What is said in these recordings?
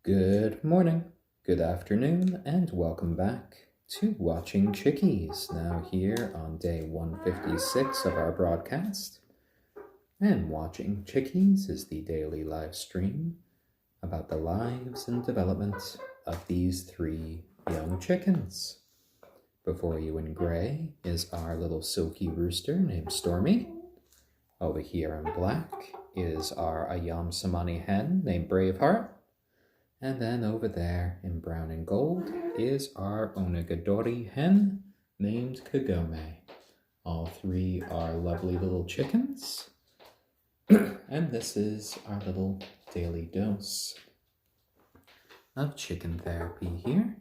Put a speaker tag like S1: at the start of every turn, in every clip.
S1: Good morning, good afternoon, and welcome back to Watching Chickies, now here on day 156 of our broadcast. And Watching Chickies is the daily live stream about the lives and development of these three young chickens. Before you in gray is our little silky rooster named Stormy. Over here in black is our ayam cemeni hen named Braveheart. And then over there in brown and gold is our onagadori hen named Kagome. All three are lovely little chickens. And this is our little daily dose of chicken therapy here.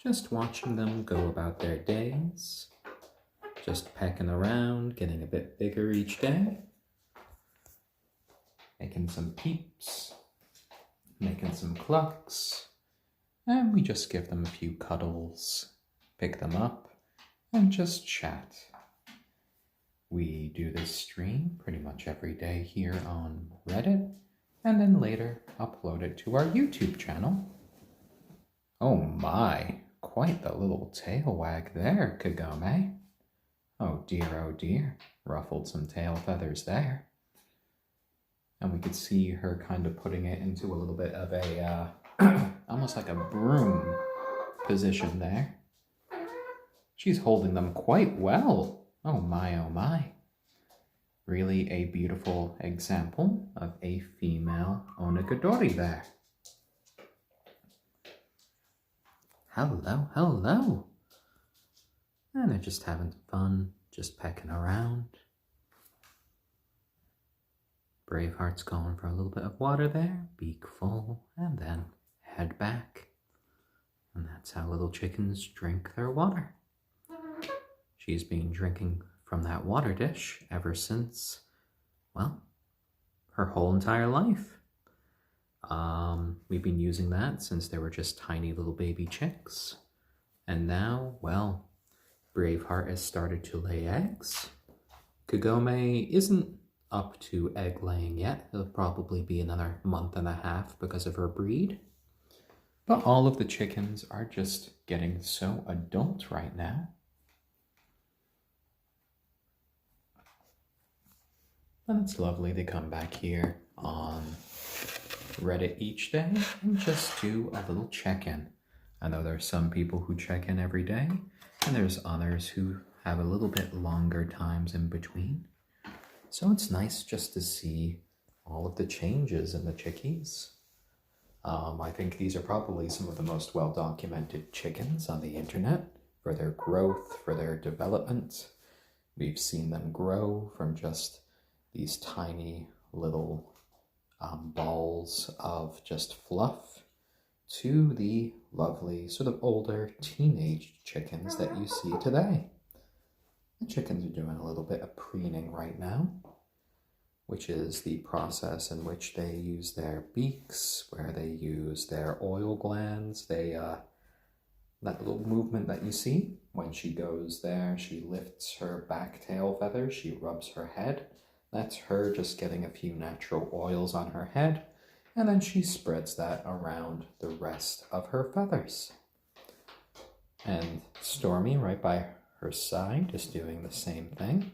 S1: Just watching them go about their days. Just pecking around, getting a bit bigger each day. Making some peeps. Making some clucks, and we just give them a few cuddles, pick them up, and just chat. We do this stream pretty much every day here on Reddit, and then later upload it to our YouTube channel. Oh my, quite the little tail wag there, Kagome. Oh dear, ruffled some tail feathers there. And we could see her kind of putting it into a little bit of a, almost like a broom position there. She's holding them quite well. Oh my. Really a beautiful example of a female onagadori there. Hello. And they're just having fun, just pecking around. Braveheart's going for a little bit of water there, beak full, and then head back. And that's how little chickens drink their water. She's been drinking from that water dish ever since, well, her whole entire life. We've been using that since they were just tiny little baby chicks. And now, well, Braveheart has started to lay eggs. Kagome isn't up to egg laying yet. It'll probably be another month and a half because of her breed. But all of the chickens are just getting so adult right now. And it's lovely to come back here on Reddit each day and just do a little check-in. I know there's some people who check in every day, and there's others who have a little bit longer times in between. So it's nice just to see all of the changes in the chickies. I think these are probably some of the most well-documented chickens on the internet for their growth, for their development. We've seen them grow from just these tiny little balls of just fluff to the lovely sort of older teenage chickens that you see today. The chickens are doing a little bit of preening right now, which is the process in which they use their beaks, where they use their oil glands. That little movement that you see, when she goes there, she lifts her back tail feathers, she rubs her head. That's her just getting a few natural oils on her head, and then she spreads that around the rest of her feathers. And Stormy, right by her side, is doing the same thing.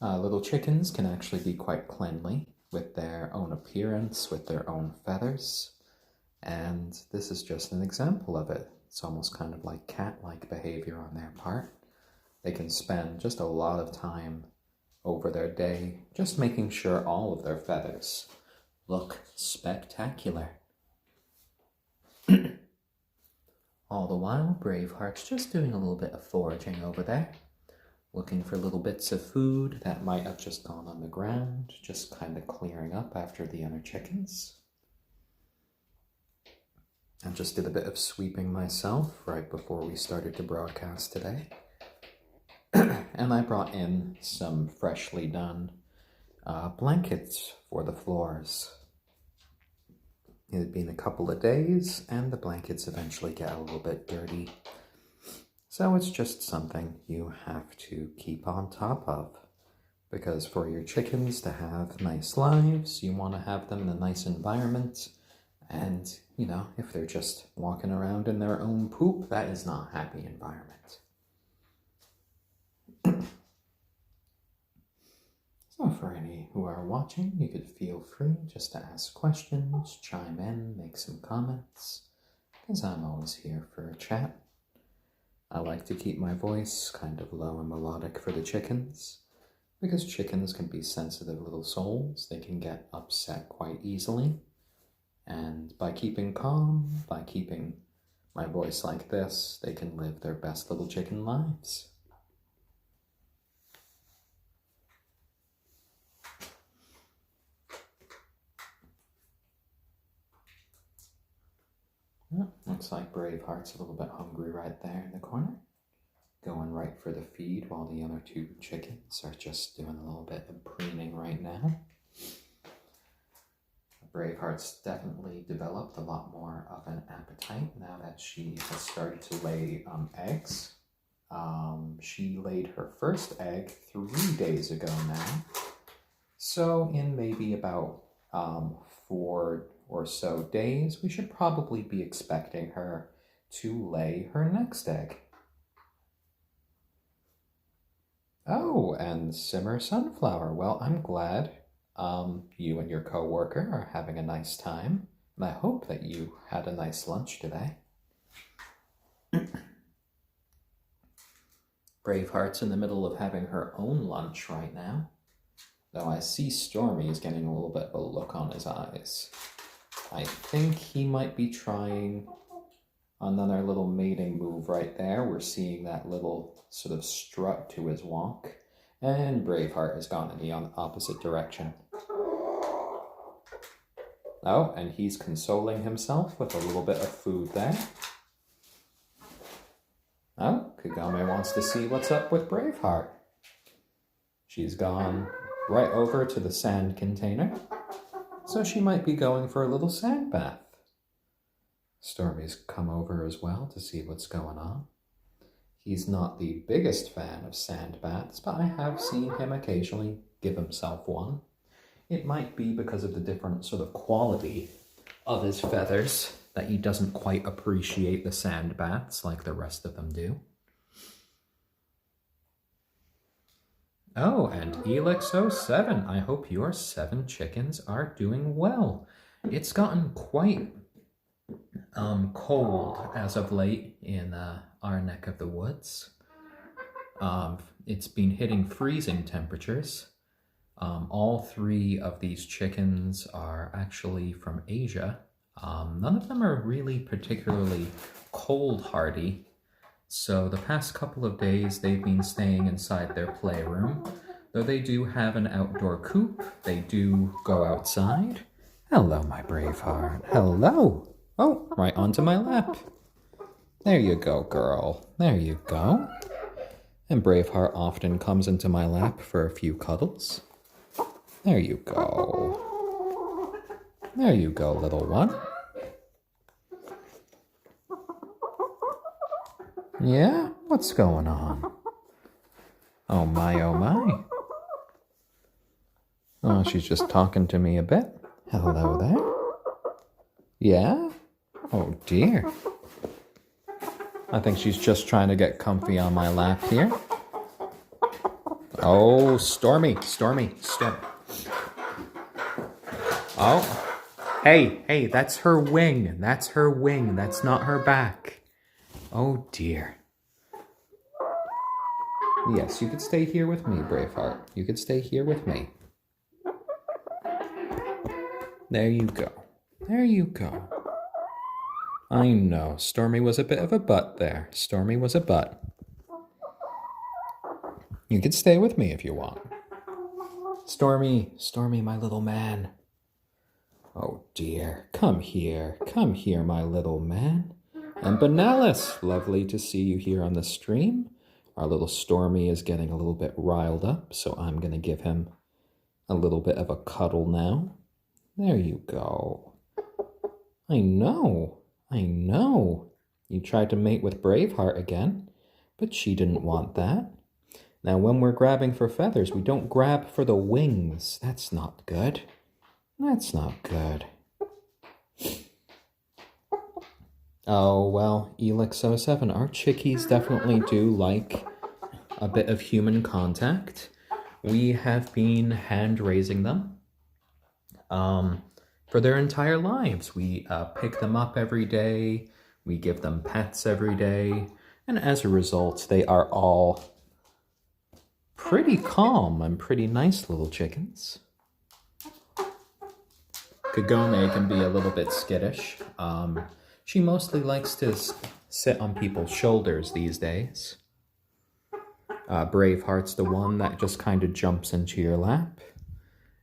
S1: Little chickens can actually be quite cleanly with their own appearance, with their own feathers. And this is just an example of it. It's almost kind of like cat-like behavior on their part. They can spend just a lot of time over their day just making sure all of their feathers look spectacular. All the while, Braveheart's just doing a little bit of foraging over there, looking for little bits of food that might have just gone on the ground, just kind of clearing up after the other chickens. I just did a bit of sweeping myself right before we started to broadcast today. And I brought in some freshly done blankets for the floors. It had been a couple of days, and the blankets eventually get a little bit dirty. So it's just something you have to keep on top of. Because for your chickens to have nice lives, you want to have them in a nice environment. And, you know, if they're just walking around in their own poop, that is not a happy environment. So for any who are watching, you could feel free just to ask questions, chime in, make some comments, because I'm always here for a chat. I like to keep my voice kind of low and melodic for the chickens, because chickens can be sensitive little souls. They can get upset quite easily. And by keeping calm, by keeping my voice like this, they can live their best little chicken lives. Oh, looks like Braveheart's a little bit hungry right there in the corner. Going right for the feed while the other two chickens are just doing a little bit of preening right now. Braveheart's definitely developed a lot more of an appetite now that she has started to lay eggs. She laid her first egg 3 days ago now. So in maybe about 4 or so days, we should probably be expecting her to lay her next egg. Oh, and Simmer Sunflower. Well, I'm glad you and your co-worker are having a nice time. And I hope that you had a nice lunch today. Braveheart's in the middle of having her own lunch right now. Though I see Stormy is getting a little bit of a look on his eyes. I think he might be trying another little mating move right there. We're seeing that little sort of strut to his walk. And Braveheart has gone in the opposite direction. Oh, and he's consoling himself with a little bit of food there. Oh, Kagome wants to see what's up with Braveheart. She's gone right over to the sand container. So she might be going for a little sand bath. Stormy's come over as well to see what's going on. He's not the biggest fan of sand baths, but I have seen him occasionally give himself one. It might be because of the different sort of quality of his feathers that he doesn't quite appreciate the sand baths like the rest of them do. Oh, and Elix07, I hope your 7 chickens are doing well. It's gotten quite cold as of late in our neck of the woods. It's been hitting freezing temperatures. All 3 of these chickens are actually from Asia. None of them are really particularly cold hardy. So the past couple of days they've been staying inside their playroom. Though they do have an outdoor coop, they do go outside. Hello, my Braveheart. Hello. Oh, right onto my lap. There you go, girl. There you go. And Braveheart often comes into my lap for a few cuddles. There you go. There you go, little one. Yeah? What's going on? Oh my, oh my. Oh, she's just talking to me a bit. Hello there. Yeah? Oh dear. I think she's just trying to get comfy on my lap here. Oh, Stormy. Oh. Hey, that's her wing. That's her wing. That's not her back. Oh dear. Yes, you could stay here with me, Braveheart. You could stay here with me. There you go. There you go. I know, Stormy was a bit of a butt there. Stormy was a butt. You could stay with me if you want. Stormy, my little man. Oh dear, come here, my little man. And Benalis, lovely to see you here on the stream. Our little Stormy is getting a little bit riled up, so I'm going to give him a little bit of a cuddle now. There you go. I know. You tried to mate with Braveheart again, but she didn't want that. Now, when we're grabbing for feathers, we don't grab for the wings. That's not good. That's not good. Oh, well, Elix07, our chickies definitely do like a bit of human contact. We have been hand-raising them for their entire lives. We pick them up every day. We give them pets every day. And as a result, they are all pretty calm and pretty nice little chickens. Kagome can be a little bit skittish. She mostly likes to sit on people's shoulders these days. Braveheart's the one that just kind of jumps into your lap.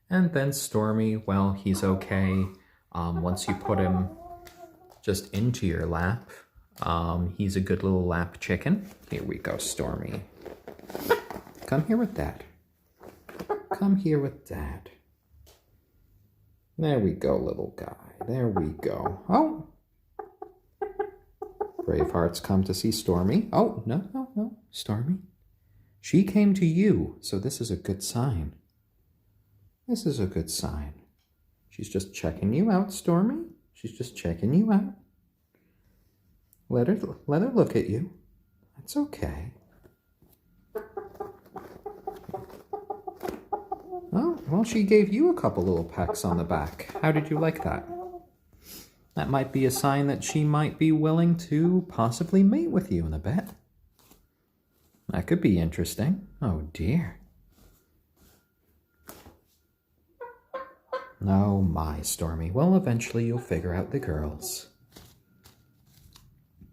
S1: And then Stormy, well, he's okay. Once you put him just into your lap, he's a good little lap chicken. Here we go, Stormy. Come here with Dad. Come here with Dad. There we go, little guy. There we go. Oh! Braveheart's come to see Stormy. Oh, no, Stormy. She came to you, so this is a good sign. This is a good sign. She's just checking you out, Stormy. She's just checking you out. Let her look at you. That's okay. Oh, well, she gave you a couple little pecks on the back. How did you like that? That might be a sign that she might be willing to possibly mate with you in a bit. That could be interesting. Oh, dear. Oh, my, Stormy. Well, eventually you'll figure out the girls.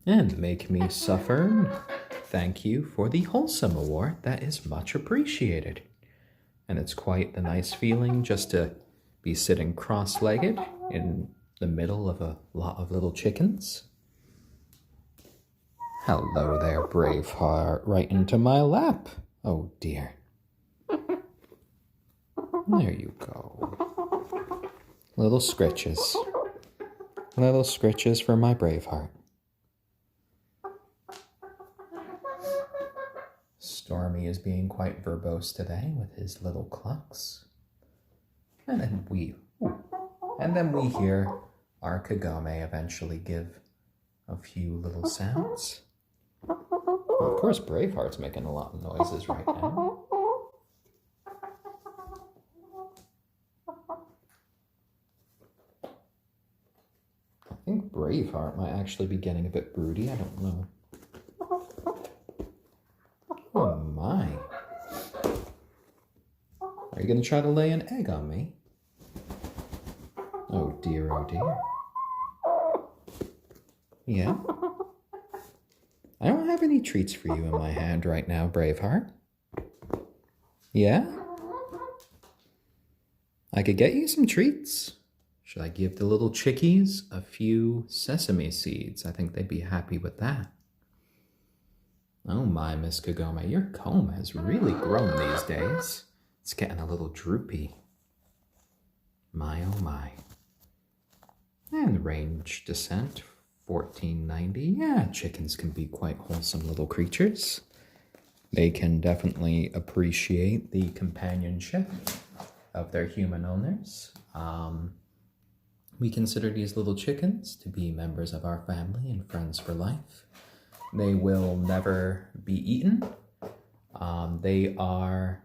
S1: And make me suffer. Thank you for the Wholesome Award. That is much appreciated. And it's quite the nice feeling just to be sitting cross-legged in the middle of a lot of little chickens. Hello there, Braveheart. Right into my lap. Oh, dear. There you go. Little scritches. Little scritches for my Braveheart. Stormy is being quite verbose today with his little clucks. And then we hear our Kagome eventually give a few little sounds. Of course, Braveheart's making a lot of noises right now. I think Braveheart might actually be getting a bit broody. I don't know. Oh my. Are you going to try to lay an egg on me? Oh dear, oh dear. Yeah? I don't have any treats for you in my hand right now, Braveheart. Yeah? I could get you some treats. Should I give the little chickies a few sesame seeds? I think they'd be happy with that. Oh my, Miss Kagome, your comb has really grown these days. It's getting a little droopy. My oh my. And range descent, 1490. Yeah, chickens can be quite wholesome little creatures. They can definitely appreciate the companionship of their human owners. We consider these little chickens to be members of our family and friends for life. They will never be eaten. They are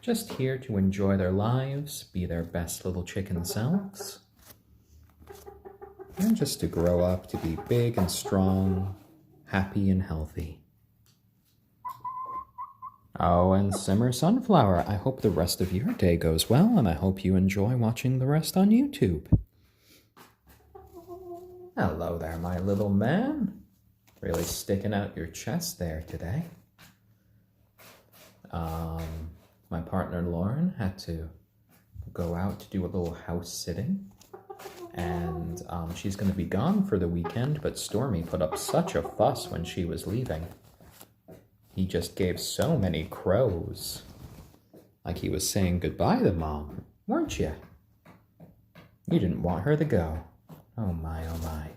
S1: just here to enjoy their lives, be their best little chicken selves, and just to grow up to be big and strong, happy and healthy. Oh, and Simmer Sunflower, I hope the rest of your day goes well, and I hope you enjoy watching the rest on YouTube. Hello there, my little man. Really sticking out your chest there today. My partner Lauren had to go out to do a little house sitting, and she's going to be gone for the weekend, but Stormy put up such a fuss when she was leaving. He just gave so many crows. Like he was saying goodbye to Mom, weren't you? You didn't want her to go. Oh my, oh my.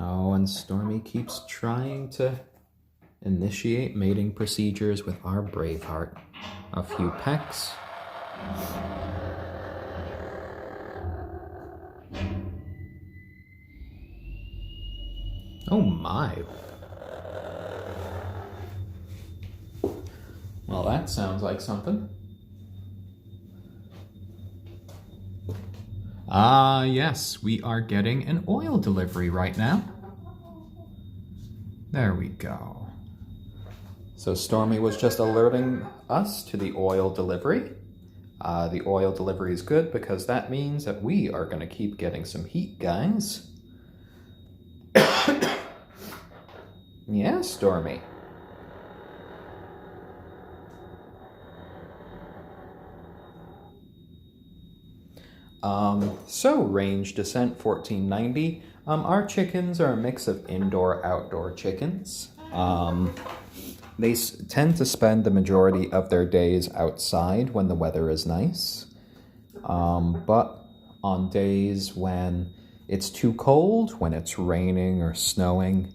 S1: Oh, and Stormy keeps trying to initiate mating procedures with our Braveheart. A few pecks. Oh my. Well, that sounds like something. Ah, yes, we are getting an oil delivery right now. There we go. So Stormy was just alerting us to the oil delivery. The oil delivery is good because that means that we are going to keep getting some heat, guys. Yeah, Stormy. So range descent 1490. Our chickens are a mix of indoor-outdoor chickens. They tend to spend the majority of their days outside when the weather is nice. But on days when it's too cold, when it's raining or snowing,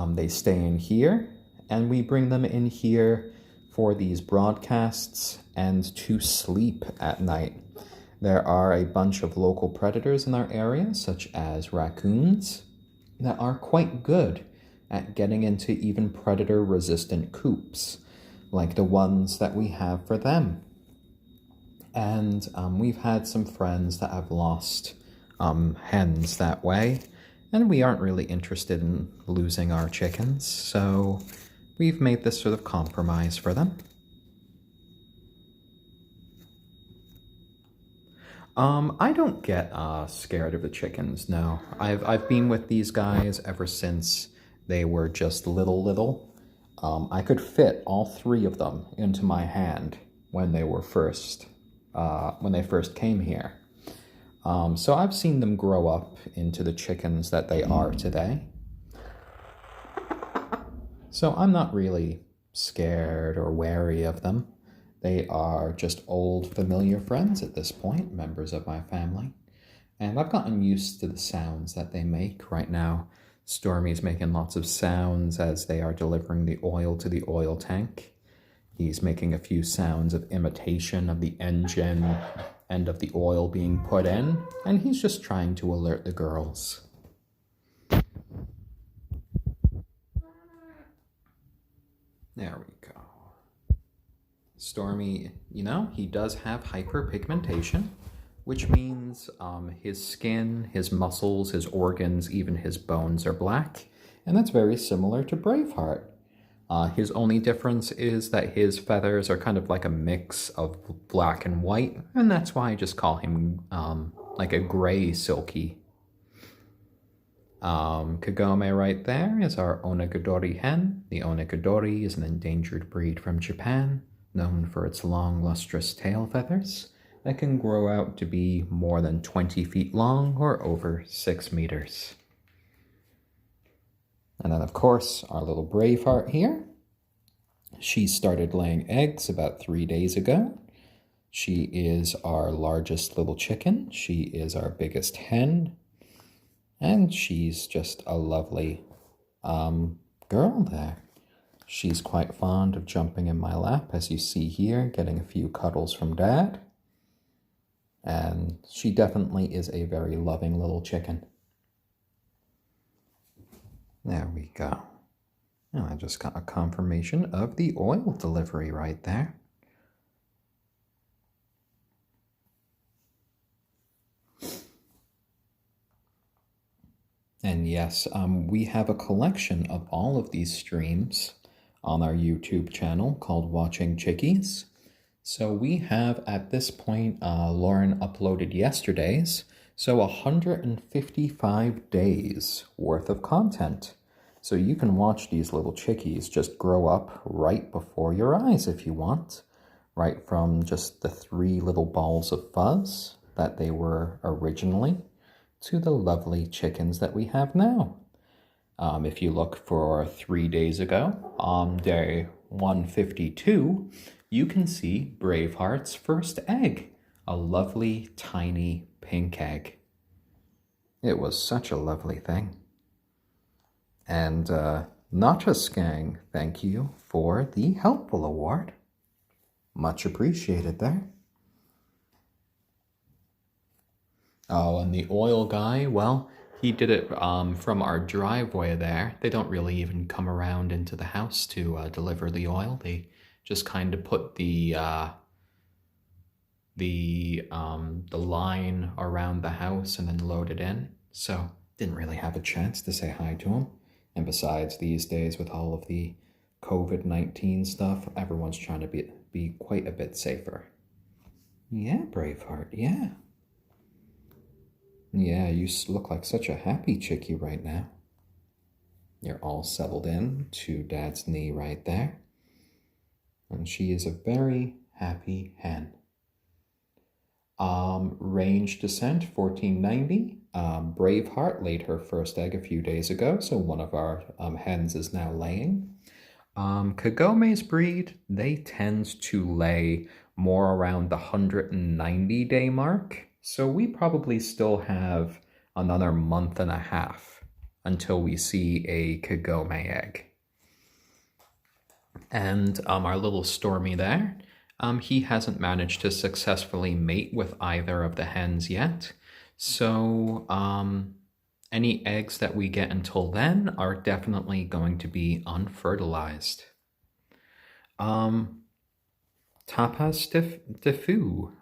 S1: they stay in here, and we bring them in here for these broadcasts and to sleep at night. There are a bunch of local predators in our area, such as raccoons, that are quite good at getting into even predator-resistant coops, like the ones that we have for them. And we've had some friends that have lost hens that way, and we aren't really interested in losing our chickens, so we've made this sort of compromise for them. I don't get scared of the chickens, no. I've been with these guys ever since they were just little. I could fit all three of them into my hand when they first came here. So I've seen them grow up into the chickens that they are today. So I'm not really scared or wary of them. They are just old, familiar friends at this point, members of my family. And I've gotten used to the sounds that they make. Right now, Stormy's making lots of sounds as they are delivering the oil to the oil tank. He's making a few sounds of imitation of the engine and of the oil being put in, and he's just trying to alert the girls. There we go. Stormy, he does have hyperpigmentation, which means his skin, his muscles, his organs, even his bones are black, and that's very similar to Braveheart. His only difference is that his feathers are kind of like a mix of black and white, and that's why I just call him like a gray silkie. Kagome right there is our onagadori hen. The onagadori is an endangered breed from Japan, known for its long, lustrous tail feathers that can grow out to be more than 20 feet long or over 6 meters. And then, of course, our little Braveheart here. She started laying eggs about 3 days ago. She is our largest little chicken. She is our biggest hen. And she's just a lovely girl there. She's quite fond of jumping in my lap, as you see here, getting a few cuddles from Dad. And she definitely is a very loving little chicken. There we go. Now I just got a confirmation of the oil delivery right there. And yes, we have a collection of all of these streams on our YouTube channel called Watching Chickies. So we have, at this point, Lauren uploaded yesterday's, so 155 days worth of content. So you can watch these little chickies just grow up right before your eyes if you want. Right from just the 3 little balls of fuzz that they were originally to the lovely chickens that we have now. If you look for 3 days ago, on day 152, you can see Braveheart's first egg, a lovely, tiny, pink egg. It was such a lovely thing. And Nacha's gang, thank you for the helpful award. Much appreciated there. Oh, and the oil guy, well, he did it from our driveway there. They don't really even come around into the house to deliver the oil. They just kind of put the line around the house and then load it in. So didn't really have a chance to say hi to him. And besides, these days with all of the COVID-19 stuff, everyone's trying to be quite a bit safer. Yeah, Braveheart, yeah. Yeah, you look like such a happy chickie right now. You're all settled in to Dad's knee right there. And she is a very happy hen. Range descent 1490. Braveheart laid her first egg a few days ago, so one of our hens is now laying. Kagome's breed, they tend to lay more around the 190-day mark, so we probably still have another month and a half until we see a Kagome egg. And our little Stormy there, he hasn't managed to successfully mate with either of the hens yet. So any eggs that we get until then are definitely going to be unfertilized. Tapas Defu.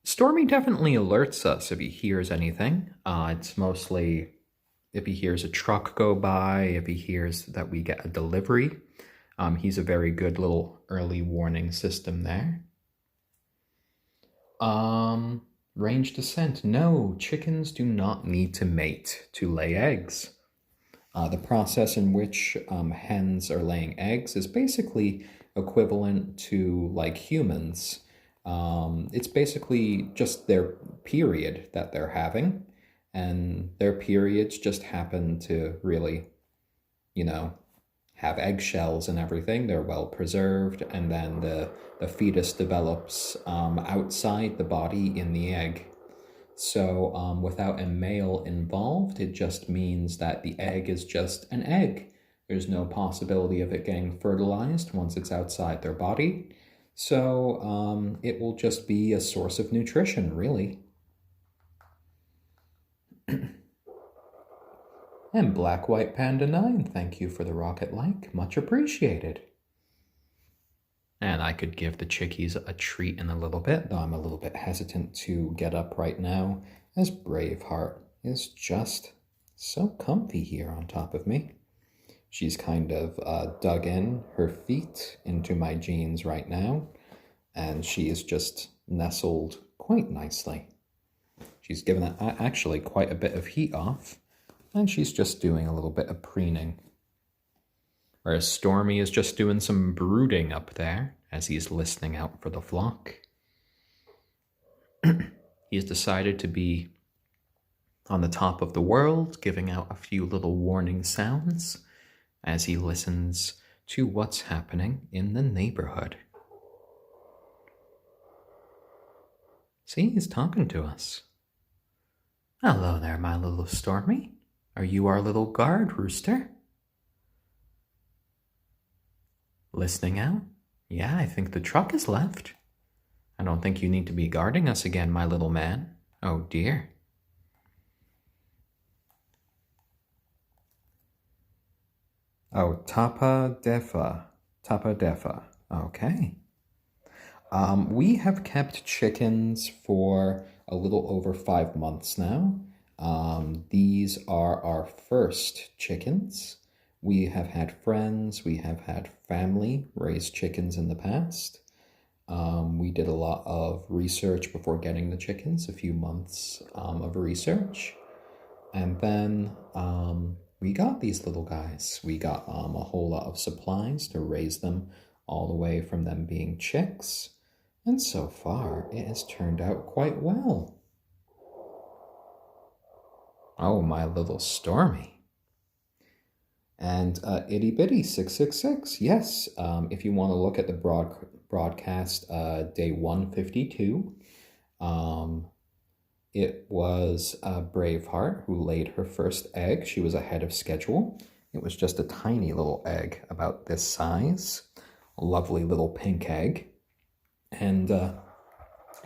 S1: Stormy definitely alerts us if he hears anything. It's mostly if he hears a truck go by, if he hears that we get a delivery. He's a very good little early warning system there. Range descent. No, chickens do not need to mate to lay eggs. The process in which hens are laying eggs is basically equivalent to like humans. It's basically just their period that they're having, and their periods just happen to really, have eggshells and everything. They're well preserved, and then the fetus develops outside the body in the egg. So without a male involved, it just means that the egg is just an egg. There's no possibility of it getting fertilized once it's outside their body. So it will just be a source of nutrition, really. And Black White Panda 9, thank you for the rocket like. Much appreciated. And I could give the chickies a treat in a little bit, though I'm a little bit hesitant to get up right now, as Braveheart is just so comfy here on top of me. She's kind of dug in her feet into my jeans right now, and she is just nestled quite nicely. She's given it actually quite a bit of heat off, and she's just doing a little bit of preening. Whereas Stormy is just doing some brooding up there as he's listening out for the flock. He's decided to be on the top of the world, giving out a few little warning sounds as he listens to what's happening in the neighborhood. See, he's talking to us. Hello there, my little Stormy. Are you our little guard rooster? Listening out? Yeah, I think the truck is left. I don't think you need to be guarding us again, my little man. Oh dear. Oh, Tapa Defa. Okay. We have kept chickens for a little over 5 months now. These are our first chickens. We have had friends, we have had family raise chickens in the past. We did a lot of research before getting the chickens, a few months of research. And then we got these little guys. We got a whole lot of supplies to raise them all the way from them being chicks. And so far, it has turned out quite well. Oh, my little Stormy. And Itty Bitty 666, yes, if you want to look at the broadcast day 152, It was Braveheart who laid her first egg. She was ahead of schedule. It was just a tiny little egg, about this size. A lovely little pink egg. And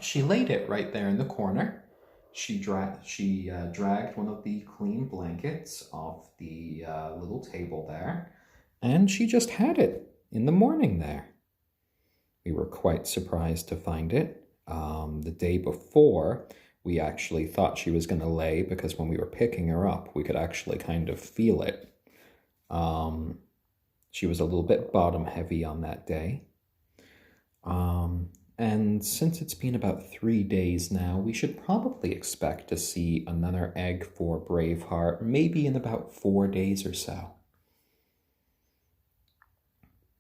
S1: she laid it right there in the corner. She dragged one of the clean blankets off the little table there, and she just had it in the morning there. We were quite surprised to find it. The day before, we actually thought she was going to lay, because when we were picking her up, we could actually kind of feel it. She was a little bit bottom heavy on that day. And since it's been about 3 days now, we should probably expect to see another egg for Braveheart, maybe in about 4 days or so.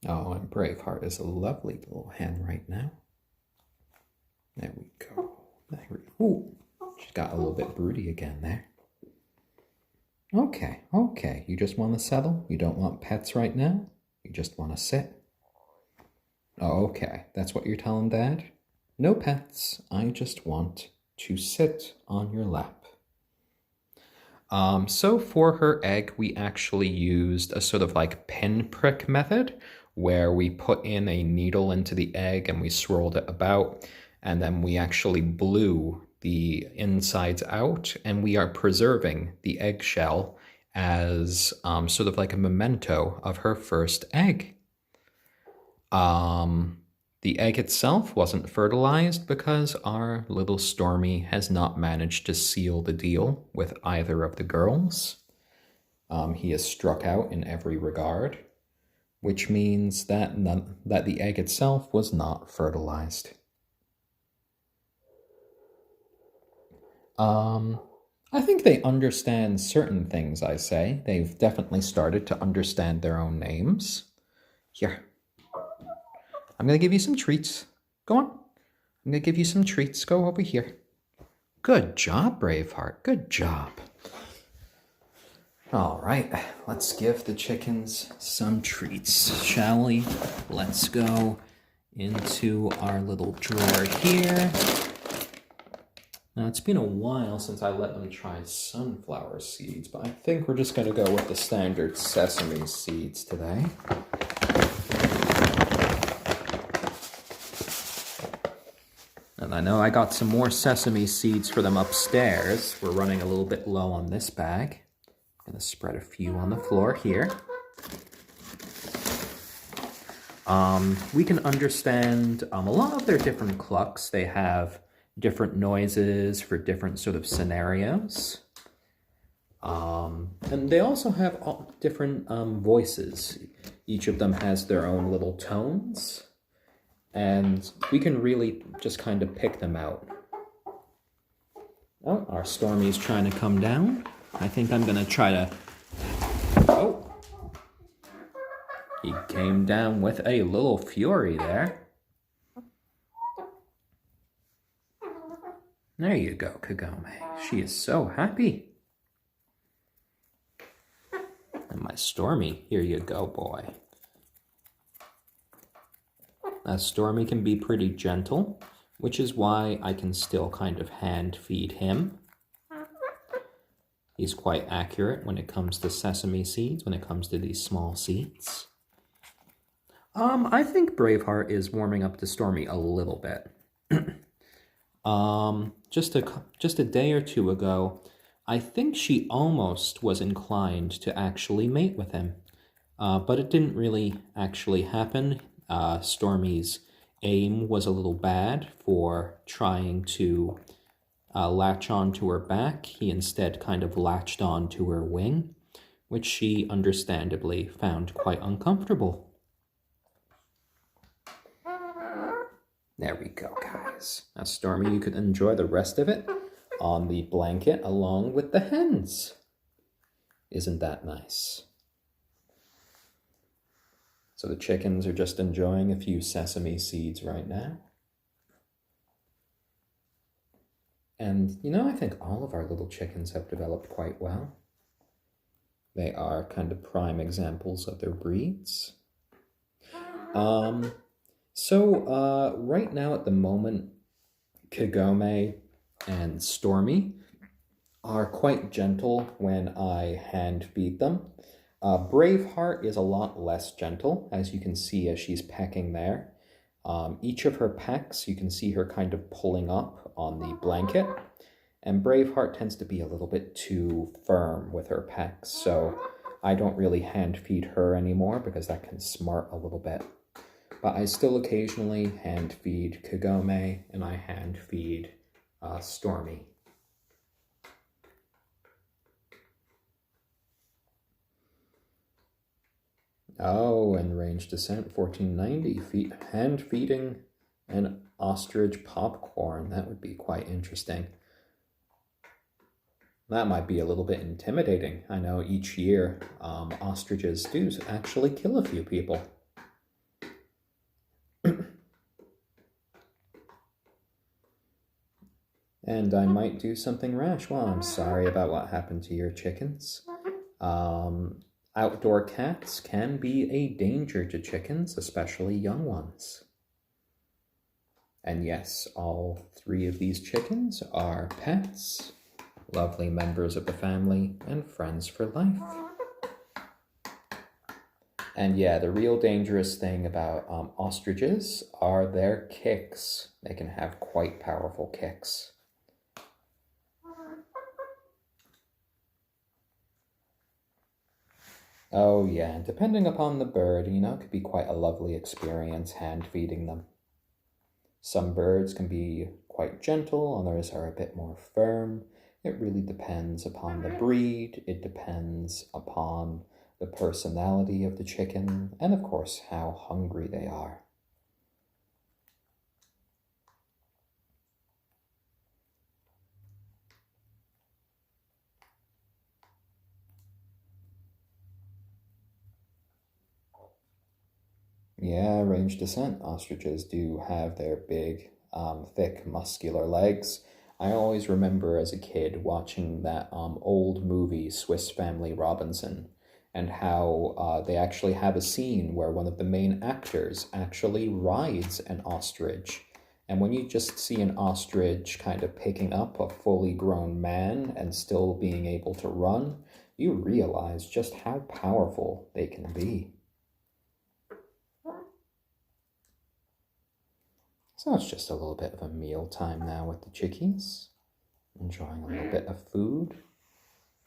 S1: Oh, and Braveheart is a lovely little hen right now. There we go. Ooh, she's got a little bit broody again there. Okay. You just want to settle? You don't want pets right now? You just want to sit? Oh, okay. That's what you're telling Dad? No pets. I just want to sit on your lap. So for her egg, we actually used a sort of like pinprick method, where we put in a needle into the egg and we swirled it about, and then we actually blew the insides out, and we are preserving the eggshell as sort of like a memento of her first egg. The egg itself wasn't fertilized because our little Stormy has not managed to seal the deal with either of the girls. He has struck out in every regard, which means that the egg itself was not fertilized. I think they understand certain things, I say. They've definitely started to understand their own names. Here. I'm going to give you some treats. Go on. I'm going to give you some treats. Go over here. Good job, Braveheart. Good job. All right, let's give the chickens some treats, shall we? Let's go into our little drawer here. Now, it's been a while since I let them try sunflower seeds, but I think we're just going to go with the standard sesame seeds today. And I know I got some more sesame seeds for them upstairs. We're running a little bit low on this bag. I'm going to spread a few on the floor here. We can understand a lot of their different clucks. They have different noises for different sort of scenarios. And they also have different voices. Each of them has their own little tones. And we can really just kind of pick them out. Oh, our Stormy's trying to come down. I think I'm going to try to... Oh! He came down with a little fury there. There you go, Kagome. She is so happy. And my Stormy, here you go, boy. Now, Stormy can be pretty gentle, which is why I can still kind of hand feed him. He's quite accurate when it comes to sesame seeds, when it comes to these small seeds. I think Braveheart is warming up to Stormy a little bit. Just a day or two ago, I think she almost was inclined to actually mate with him. But it didn't really actually happen. Stormy's aim was a little bad for trying to latch on to her back. He instead kind of latched on to her wing, which she understandably found quite uncomfortable. There we go, guys. Now, Stormy, you could enjoy the rest of it on the blanket along with the hens. Isn't that nice? So the chickens are just enjoying a few sesame seeds right now. And, you know, I think all of our little chickens have developed quite well. They are kind of prime examples of their breeds. So right now at the moment, Kagome and Stormy are quite gentle when I hand feed them. Braveheart is a lot less gentle, as you can see as she's pecking there. Each of her pecks, you can see her kind of pulling up on the blanket. And Braveheart tends to be a little bit too firm with her pecks, so I don't really hand feed her anymore because that can smart a little bit. But I still occasionally hand feed Kagome and I hand feed Stormy. Oh, and range descent 1490, hand feeding an ostrich popcorn. That would be quite interesting. That might be a little bit intimidating. I know each year ostriches do actually kill a few people. And I might do something rash. Well, I'm sorry about what happened to your chickens. Outdoor cats can be a danger to chickens, especially young ones. And yes, all 3 of these chickens are pets, lovely members of the family, and friends for life. And yeah, the real dangerous thing about ostriches are their kicks. They can have quite powerful kicks. Oh yeah, depending upon the bird, it could be quite a lovely experience hand feeding them. Some birds can be quite gentle, others are a bit more firm. It really depends upon the breed, it depends upon the personality of the chicken, and of course how hungry they are. Yeah, range descent ostriches do have their big, thick, muscular legs. I always remember as a kid watching that old movie, Swiss Family Robinson, and how they actually have a scene where one of the main actors actually rides an ostrich. And when you just see an ostrich kind of picking up a fully grown man and still being able to run, you realize just how powerful they can be. So it's just a little bit of a meal time now with the chickies. Enjoying a little bit of food.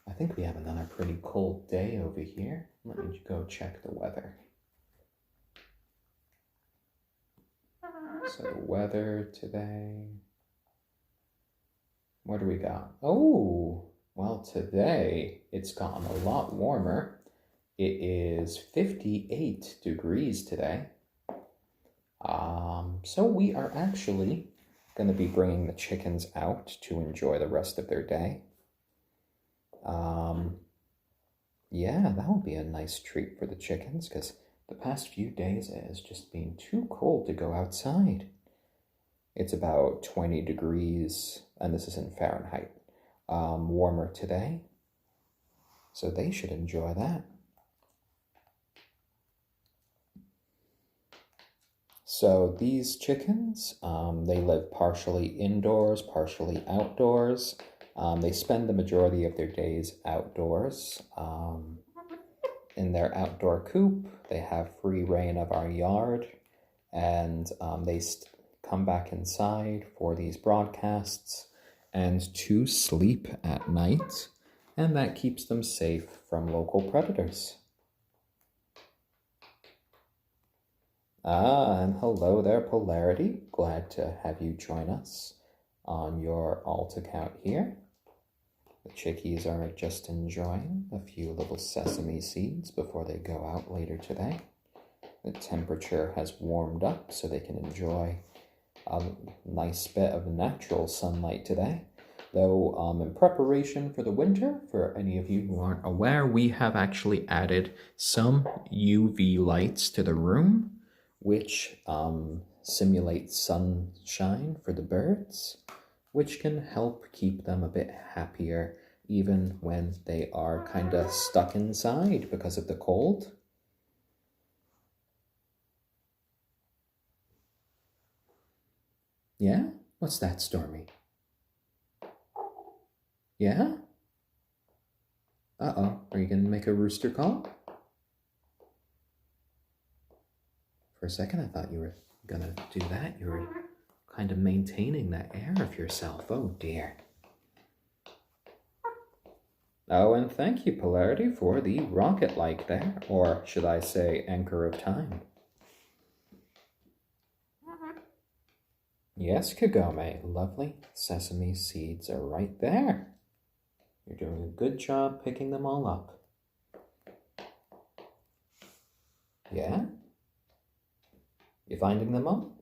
S1: I think we have another pretty cold day over here. Let me go check the weather. So the weather today. What do we got? Oh, well, today it's gotten a lot warmer. It is 58 degrees today. So we are actually going to be bringing the chickens out to enjoy the rest of their day. Yeah, that would be a nice treat for the chickens because the past few days it has just been too cold to go outside. It's about 20 degrees, and this is in Fahrenheit, warmer today. So they should enjoy that. So these chickens, they live partially indoors, partially outdoors. They spend the majority of their days outdoors. In their outdoor coop, they have free reign of our yard, and they come back inside for these broadcasts and to sleep at night, and that keeps them safe from local predators. And hello there, Polarity. Glad to have you join us on your alt account here. The chickies are just enjoying a few little sesame seeds before they go out later today. The temperature has warmed up so they can enjoy a nice bit of natural sunlight today. Though in preparation for the winter, for any of you who aren't aware, we have actually added some UV lights to the room, which simulate sunshine for the birds, which can help keep them a bit happier even when they are kind of stuck inside because of the cold. Yeah? What's that, Stormy? Yeah? Uh-oh, are you going to make a rooster call? For a second, I thought you were going to do that. You were kind of maintaining that air of yourself. Oh, dear. Oh, and thank you, Polarity, for the rocket light there. Or should I say, anchor of time. Yes, Kagome, lovely sesame seeds are right there. You're doing a good job picking them all up. Yeah? You finding them all?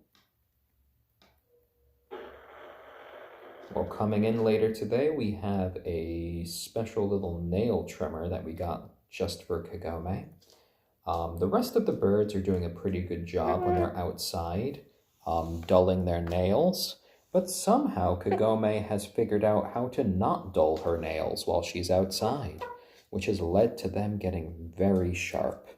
S1: Well, coming in later today, we have a special little nail trimmer that we got just for Kagome. The rest of the birds are doing a pretty good job when they're outside, dulling their nails. But somehow Kagome has figured out how to not dull her nails while she's outside, which has led to them getting very sharp.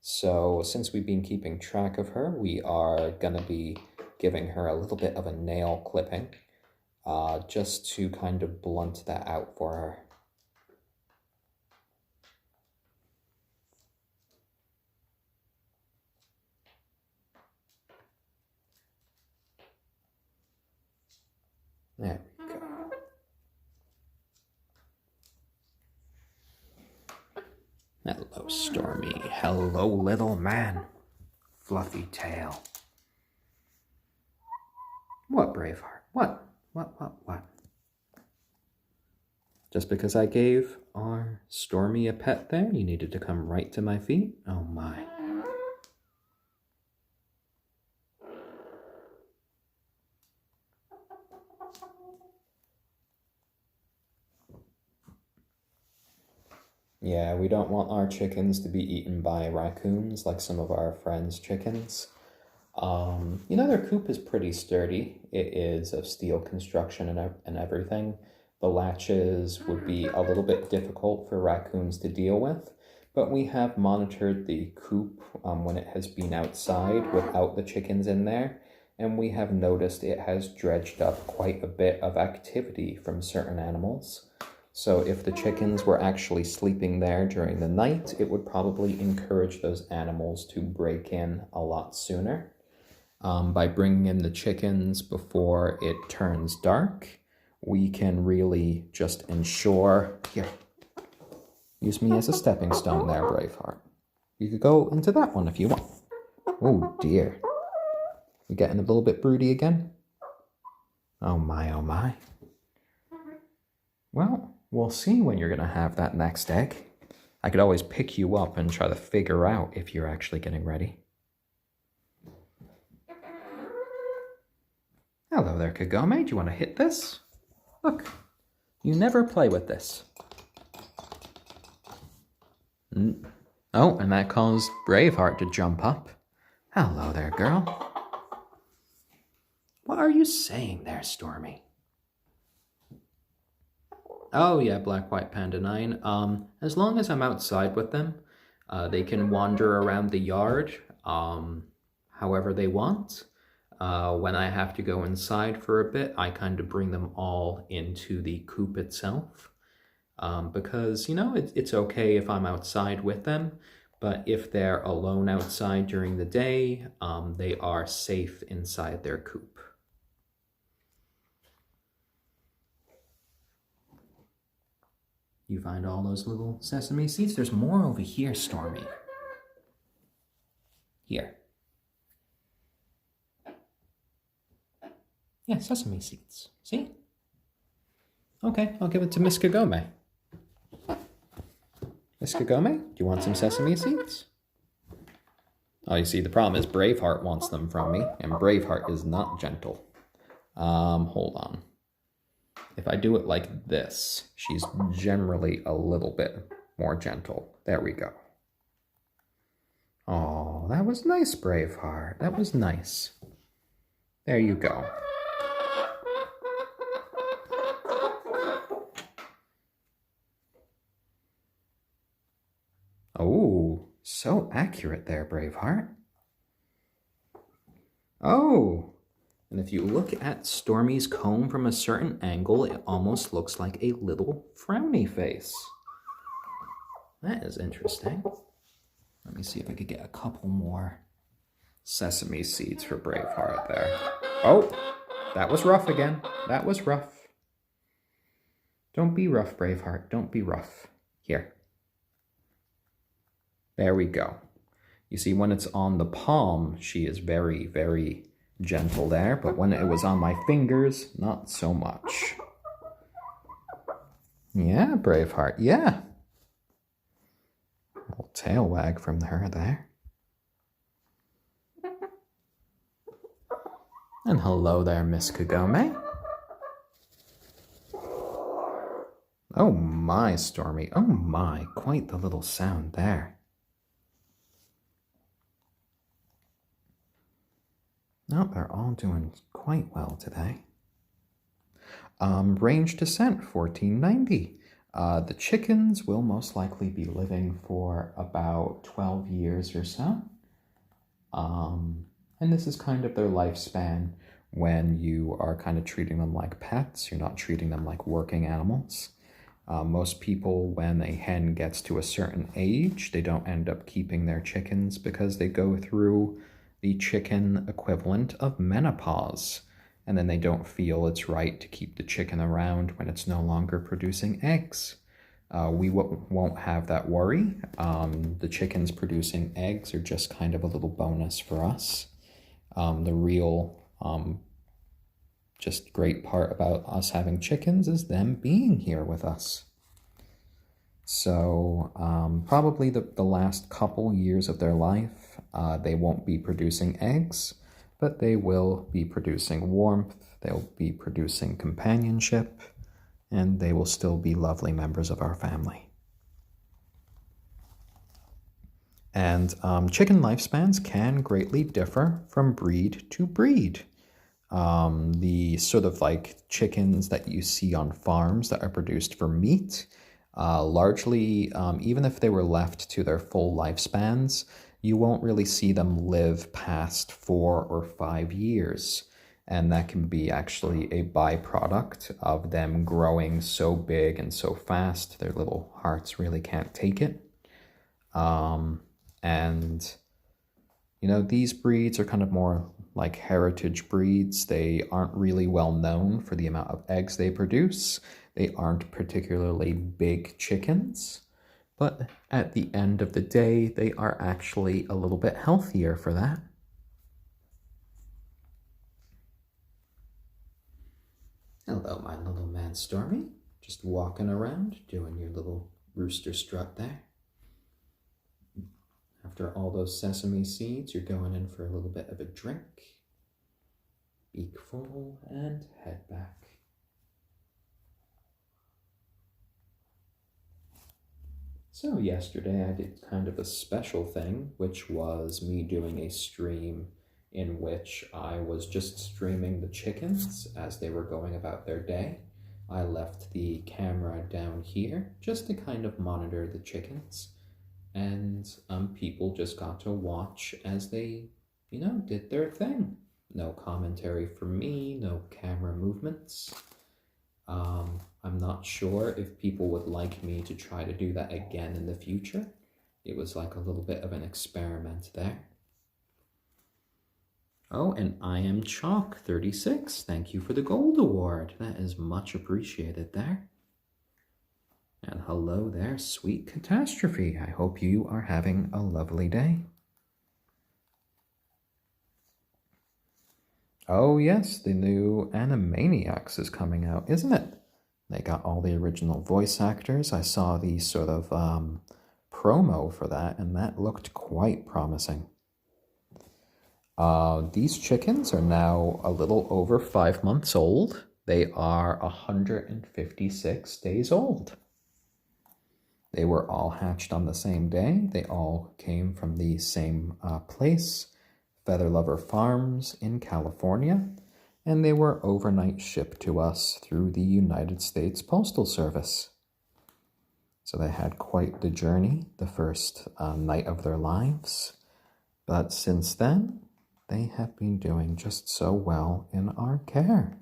S1: So since we've been keeping track of her, we are going to be giving her a little bit of a nail clipping, just to kind of blunt that out for her. There we go. Hello, Stormy. Hello, little man. Fluffy tail. What, Braveheart? What? What? Just because I gave our Stormy a pet there, you needed to come right to my feet? Oh, my. Yeah, we don't want our chickens to be eaten by raccoons like some of our friends' chickens. You know, their coop is pretty sturdy. It is of steel construction and everything. The latches would be a little bit difficult for raccoons to deal with, but we have monitored the coop when it has been outside without the chickens in there, and we have noticed it has dredged up quite a bit of activity from certain animals. So if the chickens were actually sleeping there during the night, it would probably encourage those animals to break in a lot sooner. By bringing in the chickens before it turns dark, we can really just ensure... Here, use me as a stepping stone there, Braveheart. You could go into that one if you want. Oh dear. You're getting a little bit broody again? Oh my, oh my. Well, we'll see when you're going to have that next egg. I could always pick you up and try to figure out if you're actually getting ready. Hello there, Kagome. Do you want to hit this? Look, you never play with this. Oh, and that caused Braveheart to jump up. Hello there, girl. What are you saying there, Stormy? Oh yeah, Black White Panda 9. As long as I'm outside with them, they can wander around the yard however they want. When I have to go inside for a bit, I kind of bring them all into the coop itself. Because, you know, it's okay if I'm outside with them, but if they're alone outside during the day, they are safe inside their coop. You find all those little sesame seeds? There's more over here, Stormy. Here. Yeah, sesame seeds. See? Okay, I'll give it to Miss Kagome. Miss Kagome, do you want some sesame seeds? Oh, you see, the problem is Braveheart wants them from me, and Braveheart is not gentle. Hold on. If I do it like this, she's generally a little bit more gentle. There we go. Oh, that was nice, Braveheart. That was nice. There you go. Oh, so accurate there, Braveheart. Oh, And if you look at Stormy's comb from a certain angle, it almost looks like a little frowny face. That is interesting. Let me see if I could get a couple more sesame seeds for Braveheart there. Oh, that was rough again. That was rough. Don't be rough, Braveheart. Don't be rough. Here. There we go. You see, when it's on the palm, she is very, very gentle there, but when it was on my fingers, not so much. Yeah, Braveheart, yeah. A little tail wag from her there. And hello there, Miss Kagome. Oh my, Stormy. Oh my, quite the little sound there. No, they're all doing quite well today. Range descent, 1490. The chickens will most likely be living for about 12 years or so. And this is kind of their lifespan when you are kind of treating them like pets. You're not treating them like working animals. Most people, when a hen gets to a certain age, they don't end up keeping their chickens because they go through the chicken equivalent of menopause, and then they don't feel it's right to keep the chicken around when it's no longer producing eggs. We won't have that worry. The chickens producing eggs are just kind of a little bonus for us. The real just great part about us having chickens is them being here with us. So probably the last couple years of their life, they won't be producing eggs, but they will be producing warmth, they'll be producing companionship, and they will still be lovely members of our family. And chicken lifespans can greatly differ from breed to breed. The sort of like chickens that you see on farms that are produced for meat, largely, even if they were left to their full lifespans, you won't really see them live past 4 or 5 years. And that can be actually a byproduct of them growing so big and so fast, their little hearts really can't take it. And, you know, these breeds are kind of more like heritage breeds. They aren't really well known for the amount of eggs they produce. They aren't particularly big chickens, but at the end of the day, they are actually a little bit healthier for that. Hello, my little man Stormy. Just walking around, doing your little rooster strut there. After all those sesame seeds, you're going in for a little bit of a drink. Beak full and head back. So yesterday I did kind of a special thing, which was me doing a stream in which I was just streaming the chickens as they were going about their day. I left the camera down here just to kind of monitor the chickens, and people just got to watch as they, you know, did their thing. No commentary from me, no camera movements. I'm not sure if people would like me to try to do that again in the future. It was like a little bit of an experiment there. Oh, and ayam Chalk 36. Thank you for the gold award. That is much appreciated there. And hello there, Sweet Catastrophe. I hope you are having a lovely day. Oh yes, the new Animaniacs is coming out, isn't it? They got all the original voice actors. I saw the sort of promo for that, and that looked quite promising. These chickens are now a little over 5 months old. They are 156 days old. They were all hatched on the same day. They all came from the same place, Feather Lover Farms in California, and they were overnight shipped to us through the United States Postal Service. So they had quite the journey the first night of their lives. But since then, they have been doing just so well in our care.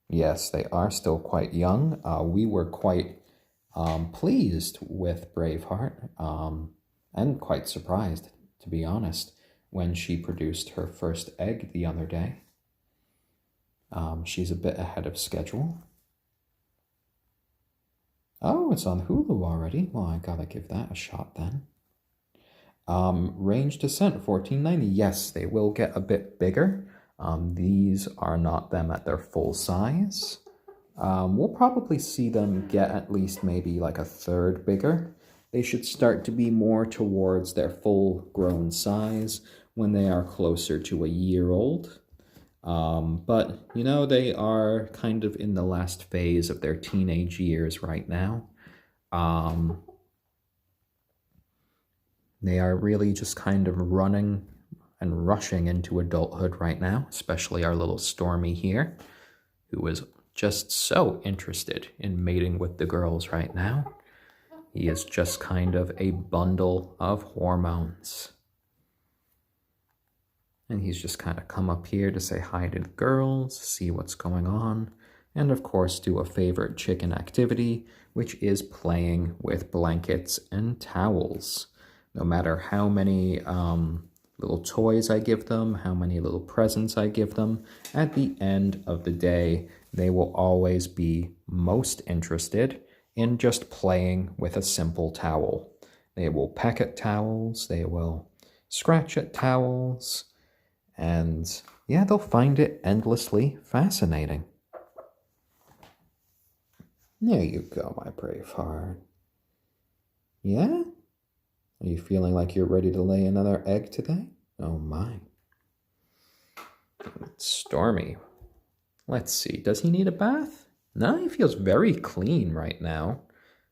S1: Yes, they are still quite young. We were quite pleased with Braveheart and quite surprised, to be honest, when she produced her first egg the other day. She's a bit ahead of schedule. Oh, it's on Hulu already. Well, I gotta give that a shot then. Range descent, 1490. Yes, they will get a bit bigger. These are not them at their full size. We'll probably see them get at least maybe like a third bigger. They should start to be more towards their full grown size when they are closer to a year old. But, you know, they are kind of in the last phase of their teenage years right now. They are really just kind of running and rushing into adulthood right now, especially our little Stormy here, who is just so interested in mating with the girls right now. He is just kind of a bundle of hormones. And he's just kind of come up here to say hi to the girls, see what's going on, and of course do a favorite chicken activity, which is playing with blankets and towels. No matter how many little toys I give them, how many little presents I give them, at the end of the day, they will always be most interested in just playing with a simple towel. They will peck at towels, they will scratch at towels, and yeah, they'll find it endlessly fascinating. There you go, my Braveheart. Yeah? Are you feeling like you're ready to lay another egg today? Oh my. Stormy. Let's see, does he need a bath? No, he feels very clean right now.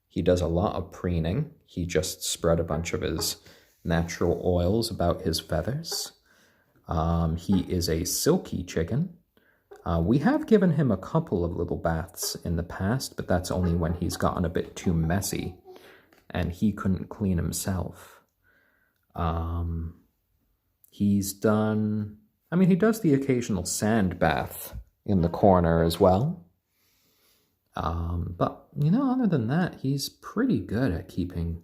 S1: He does a lot of preening. He just spread a bunch of his natural oils about his feathers. He is a silky chicken. We have given him a couple of little baths in the past, but that's only when he's gotten a bit too messy and he couldn't clean himself. He does the occasional sand bath in the corner as well. But, you know, other than that, he's pretty good at keeping